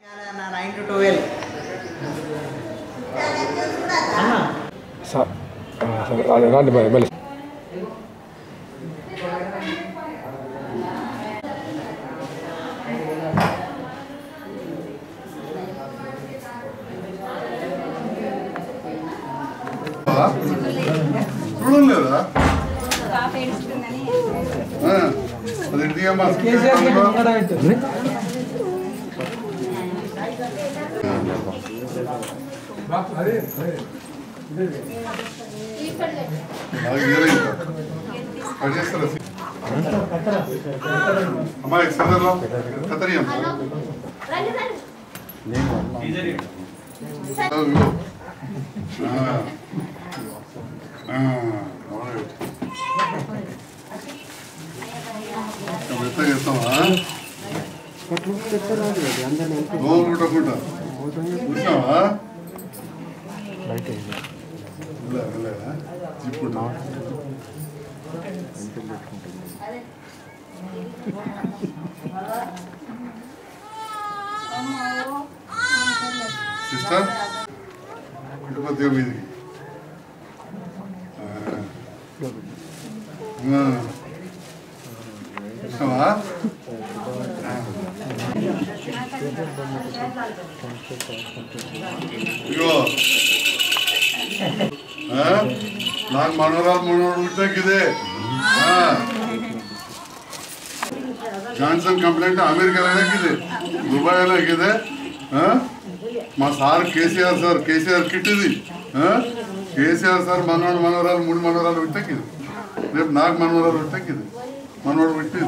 9 to 12. Sister, what do you mean? నాకు మనోరాలు ఇదే Johnson complaint అమెరికాలోనే ఇదే దుబాయ్లో ఇదే మా సార్ కేసీఆర్ కిట్ ఇది కేసీఆర్ సార్ మనోరాలు 3 మనోరాలు విట్టకి ఇది రేపు నాకు మనోరాలు విట్టకి ఇది మనోడు విట్టి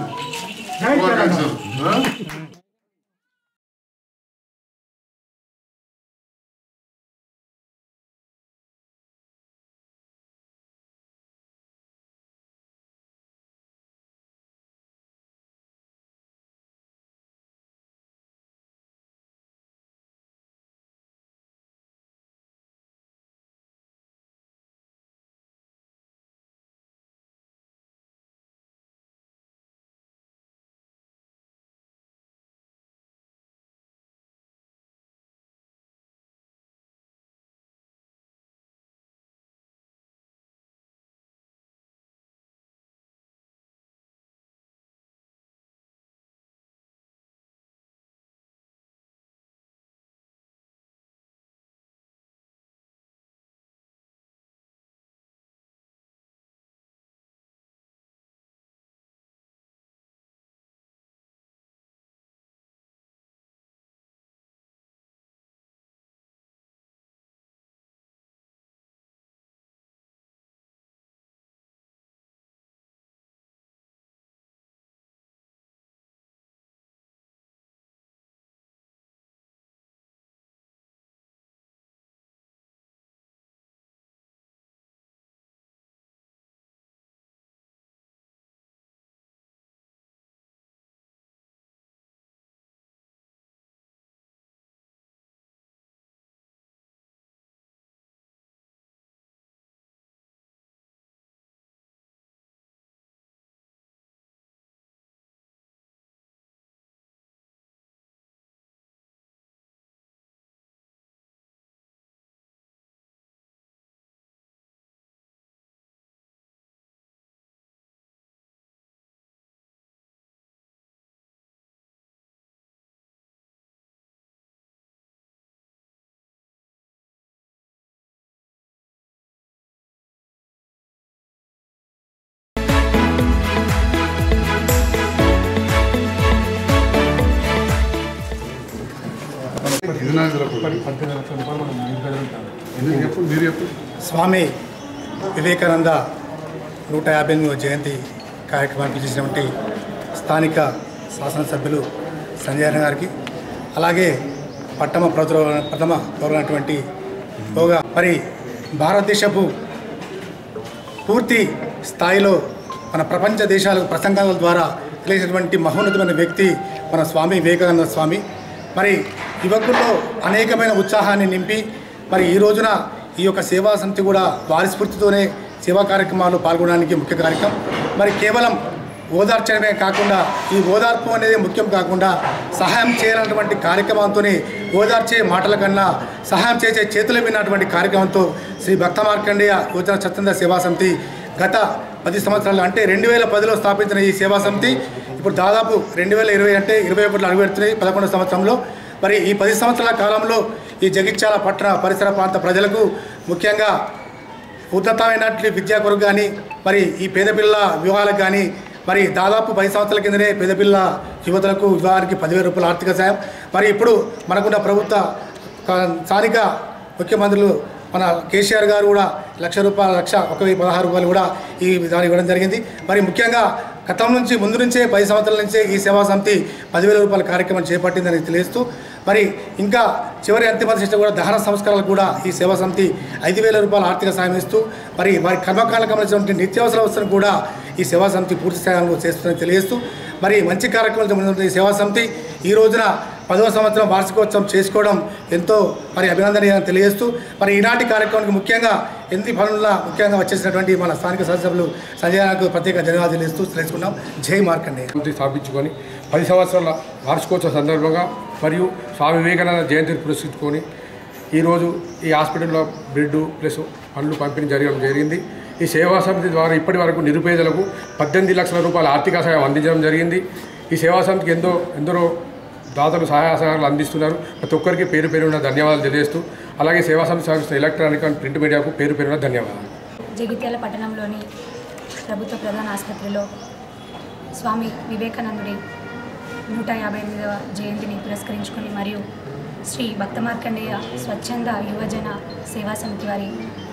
స్వామి వివేకానంద 158వ జయంతి కార్యక్రమానికి చేసినటువంటి స్థానిక శాసనసభ్యులు సంజయ్ గారికి అలాగే ప్రథమ పౌరులైనటువంటి యోగా మరి భారతదేశపు పూర్తి స్థాయిలో మన ప్రపంచ దేశాలకు ప్రసంగాల ద్వారా తెలిసినటువంటి మహోన్నతమైన వ్యక్తి మన స్వామి వివేకానంద స్వామి. మరి యువకుల్లో అనేకమైన ఉత్సాహాన్ని నింపి మరి ఈ రోజున ఈ యొక్క సేవా సమితి కూడా వారి స్ఫూర్తితోనే సేవా కార్యక్రమాలు పాల్గొనడానికి ముఖ్య కార్యక్రమం. మరి కేవలం ఓదార్చడమే కాకుండా ఈ ఓదార్పు అనేది ముఖ్యం కాకుండా సహాయం చేయాలన్నటువంటి కార్యక్రమంతోనే ఓదార్చే మాటల కన్నా సహాయం చేసే చేతులు విన్నటువంటి కార్యక్రమంతో శ్రీ భక్త మార్కండేయ యువజన స్వచ్ఛంద సేవా సమితి గత 10 సంవత్సరాలు అంటే 2010లో స్థాపించిన ఈ సేవా సమితి ఇప్పుడు దాదాపు 2020 అంటే 21 అడుగుపెడుతున్నాయి 11వ సంవత్సరంలో. మరి ఈ 10 సంవత్సరాల కాలంలో ఈ జగిత్యాల పట్టణ పరిసర ప్రాంత ప్రజలకు ముఖ్యంగా ఉన్నతమైనటువంటి విద్యా కొరకు కానీ మరి ఈ పేద పిల్లల వివాహాలకు కానీ మరి దాదాపు 10 సంవత్సరాల కిందనే పేదపిల్ల యువతలకు వివాహానికి 10,000 రూపాయల ఆర్థిక సాయం. మరి ఇప్పుడు మనకున్న ప్రభుత్వ స్థానిక ముఖ్యమంత్రులు మన కేసీఆర్ గారు కూడా ₹1,16,000 కూడా ఈ విధానం ఇవ్వడం జరిగింది. మరి ముఖ్యంగా గతం నుంచి ముందు నుంచే 10 సంవత్సరాల నుంచే ఈ సేవా సమితి 10,000 రూపాయల కార్యక్రమం చేపట్టిందని తెలియజేస్తూ మరి ఇంకా చివరి అంతిమ దశ కూడా దహన సంస్కారాలకు కూడా ఈ సేవా సమితి 5,000 రూపాయల ఆర్థిక సాయం ఇస్తూ మరి వారి కర్మకాండకు సంబంధించిన నిత్యావసర వస్తువులను కూడా ఈ సేవా సమితి పూర్తి స్థాయిలో చేస్తుందని తెలియజేస్తూ మరి మంచి కార్యక్రమాలతో ముందున్న ఈ సేవా సమితి ఈ రోజున 10వ సంవత్సరం వార్షికోత్సవం చేసుకోవడం ఎంతో మరి అభినందనీయంగా తెలియజేస్తూ మరి ఈనాటి కార్యక్రమానికి ముఖ్యంగా ఎన్ని పనుల ముఖ్యంగా వచ్చేసినటువంటి మన స్థానిక శాసనసభ్యులు సంజయ్ ప్రత్యేక ధన్యవాదాలు తెలియజేస్తూ తెలుసుకున్నాం. జై మార్కండేయ. స్థాపించుకొని 10 సంవత్సరాల వార్షికోత్సవ సందర్భంగా మరియు స్వామి వివేకానంద జయంతిని పురస్కరించుకొని ఈరోజు ఈ హాస్పిటల్లో బెడ్ ప్లస్ పండ్లు పంపిణీ జరిగింది. ఈ సేవా సమితి ద్వారా ఇప్పటి వరకు నిరుపేదలకు 18 లక్షల రూపాయల ఆర్థిక సహాయం అందించడం జరిగింది. ఈ సేవా సమితికి ఎందరో దాతలు సహాయ సహకారాలు అందిస్తున్నారు. ప్రతి ఒక్కరికి పేరు పేరున ధన్యవాదాలు తెలియజేస్తూ అలాగే సేవా సమితి సంస్థ ఎలక్ట్రానిక్ అండ్ ప్రింట్ మీడియాకు పేరు పేరున ధన్యవాదాలు. జగిత్యాల పట్టణంలోని ప్రభుత్వ ప్రధాన ఆసుపత్రిలో స్వామి వివేకానందుడి 158వ జయంతిని పురస్కరించుకొని మరియు శ్రీ భక్త మార్కండేయ స్వచ్ఛంద యువజన సేవా సమితి వారి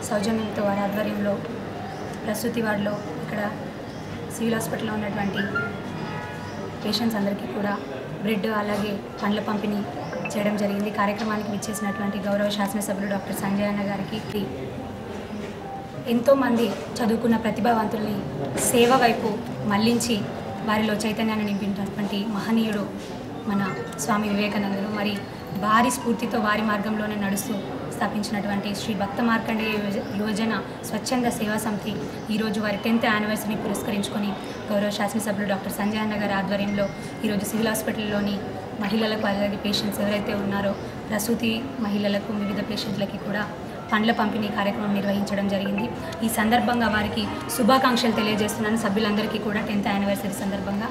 సౌజన్యంతో వారి ఆధ్వర్యంలో ప్రసూతి వార్డులో ఇక్కడ సివిల్ హాస్పిటల్లో ఉన్నటువంటి పేషెంట్స్ అందరికీ కూడా బ్రెడ్ అలాగే పండ్ల పంపిణీ చేయడం జరిగింది. కార్యక్రమానికి విచ్చేసినటువంటి గౌరవ శాసనసభ్యులు డాక్టర్ సంజయ్ అన్న గారికి ఎంతోమంది చదువుకున్న ప్రతిభావంతుల్ని సేవ వైపు మళ్లించి వారిలో చైతన్యాన్ని నింపినటువంటి మహనీయుడు మన స్వామి వివేకానందుడు. మరి వారి స్ఫూర్తితో వారి మార్గంలోనే నడుస్తూ స్థాపించినటువంటి శ్రీ భక్త మార్కండేయ యువజన స్వచ్ఛంద సేవా సమితి ఈరోజు వారి 10th యానివర్సరీని పురస్కరించుకొని గౌరవ శాసనసభ్యులు డాక్టర్ సంజయ్ అన్న గారి ఆధ్వర్యంలో ఈరోజు సివిల్ హాస్పిటల్లోని మహిళలకు అలాగే పేషెంట్స్ ఎవరైతే ఉన్నారో ప్రసూతి మహిళలకు వివిధ పేషెంట్లకి కూడా పండ్ల పంపిణీ కార్యక్రమం నిర్వహించడం జరిగింది. ఈ సందర్భంగా వారికి శుభాకాంక్షలు తెలియజేస్తున్నాను సభ్యులందరికీ కూడా 10th యానివర్సరీ సందర్భంగా.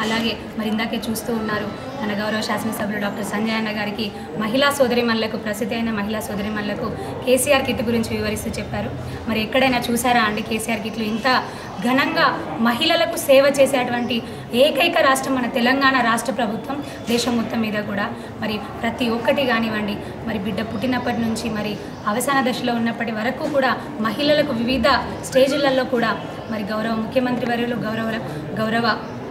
అలాగే మరి ఇందాకే చూస్తూ ఉన్నారు మన గౌరవ శాసనసభ్యులు డాక్టర్ సంజయ్ అన్న గారికి మహిళా సోదరిమణులకు ప్రసిద్ధి అయిన మహిళా సోదరిమణులకు కేసీఆర్ కిట్ గురించి వివరిస్తూ చెప్పారు. మరి ఎక్కడైనా చూసారా అండి కేసీఆర్ కిట్లు ఇంత ఘనంగా మహిళలకు సేవ చేసేటువంటి ఏకైక రాష్ట్రం మన తెలంగాణ రాష్ట్ర ప్రభుత్వం. దేశం మొత్తం మీద కూడా మరి ప్రతి ఒక్కటి కానివ్వండి మరి బిడ్డ పుట్టినప్పటి నుంచి మరి అవసాన దశలో ఉన్నప్పటి వరకు కూడా మహిళలకు వివిధ స్టేజీలలో కూడా మరి గౌరవ ముఖ్యమంత్రి వర్యులు గౌరవ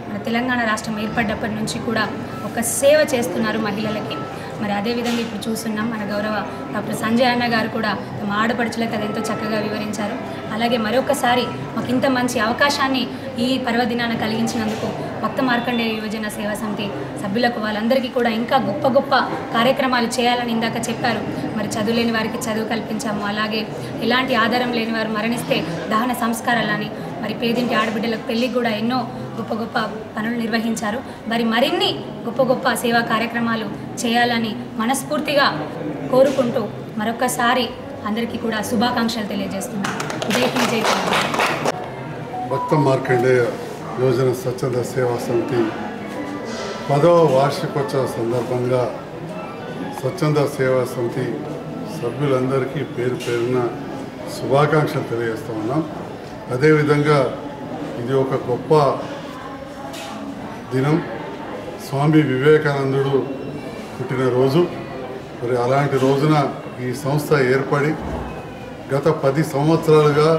మన తెలంగాణ రాష్ట్రం ఏర్పడ్డప్పటి నుంచి కూడా ఒక సేవ చేస్తున్నారు మహిళలకి. మరి అదేవిధంగా ఇప్పుడు చూస్తున్నాం మన గౌరవ డాక్టర్ సంజయ్ అన్న గారు కూడా తమ ఆడపడుచులకు అది ఎంతో చక్కగా వివరించారు. అలాగే మరొకసారి మాకు ఇంత మంచి అవకాశాన్ని ఈ పర్వదినాన కలిగించినందుకు భక్త మార్కండేయ యువజన సేవా సమితి సభ్యులకు వాళ్ళందరికీ కూడా ఇంకా గొప్ప గొప్ప కార్యక్రమాలు చేయాలని ఇందాక చెప్పారు. మరి చదువు లేని వారికి చదువు కల్పించాము, అలాగే ఎలాంటి ఆధారం లేని వారు మరణిస్తే దహన సంస్కారాలని, మరి పేదింటి ఆడబిడ్డలకు పెళ్ళికి కూడా ఎన్నో గొప్ప గొప్ప పనులు నిర్వహించారు. మరి మరిన్ని గొప్ప గొప్ప సేవా కార్యక్రమాలు చేయాలని మనస్ఫూర్తిగా కోరుకుంటూ మరొకసారి అందరికీ కూడా శుభాకాంక్షలు తెలియజేస్తున్నాను. జై హింద్, జై తెలంగాణ. భక్త మార్కండేయ యువజన స్వచ్ఛంద సేవా సమితి 10వ వార్షికోత్సవ సందర్భంగా స్వచ్ఛంద సేవా సమితి సభ్యులందరికీ పేరు పేరున శుభాకాంక్షలు తెలియజేస్తూ ఉన్నాం. అదేవిధంగా ఇది ఒక గొప్ప దినం, స్వామి వివేకానందుడు పుట్టినరోజు. మరి అలాంటి రోజున ఈ సంస్థ ఏర్పడి గత 10 సంవత్సరాలుగా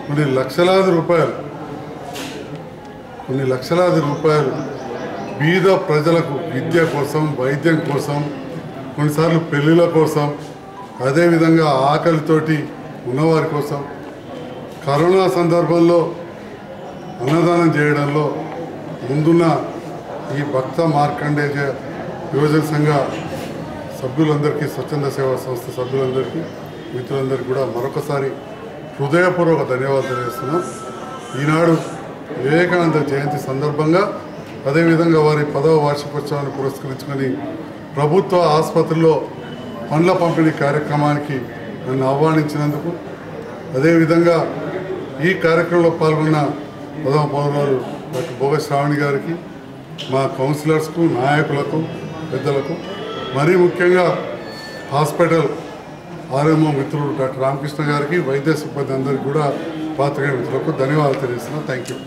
కొన్ని లక్షలాది రూపాయలు బీద ప్రజలకు విద్య కోసం, వైద్యం కోసం, కొన్నిసార్లు పెళ్ళిళ్ళ కోసం, అదేవిధంగా ఆకలితోటి ఉన్నవారి కోసం, కరోనా సందర్భంలో అన్నదానం చేయడంలో ముందున్న ఈ భక్త మార్కండేయ యువజన సంఘ సభ్యులందరికీ, స్వచ్ఛంద సేవా సంస్థ సభ్యులందరికీ, మిత్రులందరికీ కూడా మరొకసారి హృదయపూర్వక ధన్యవాదాలు తెలియజేస్తున్నాం. ఈనాడు వివేకానంద జయంతి సందర్భంగా అదేవిధంగా వారి 10వ వార్షికోత్సవాన్ని పురస్కరించుకొని ప్రభుత్వ ఆసుపత్రిలో పండ్ల పంపిణీ కార్యక్రమానికి నన్ను ఆహ్వానించినందుకు, అదేవిధంగా ఈ కార్యక్రమంలో పాల్గొన్న ప్రథమ పౌరులు డాక్టర్ భోగ శ్రావణి గారికి, మా కౌన్సిలర్స్కు, నాయకులకు, పెద్దలకు, మరీ ముఖ్యంగా హాస్పిటల్ ఆర్ఎంఓ మిత్రులు డాక్టర్ రామకృష్ణ గారికి, వైద్య సిబ్బంది అందరికీ కూడా పాత్రికేయ మిత్రులకు ధన్యవాదాలు తెలియజేస్తున్నాను. Thank you.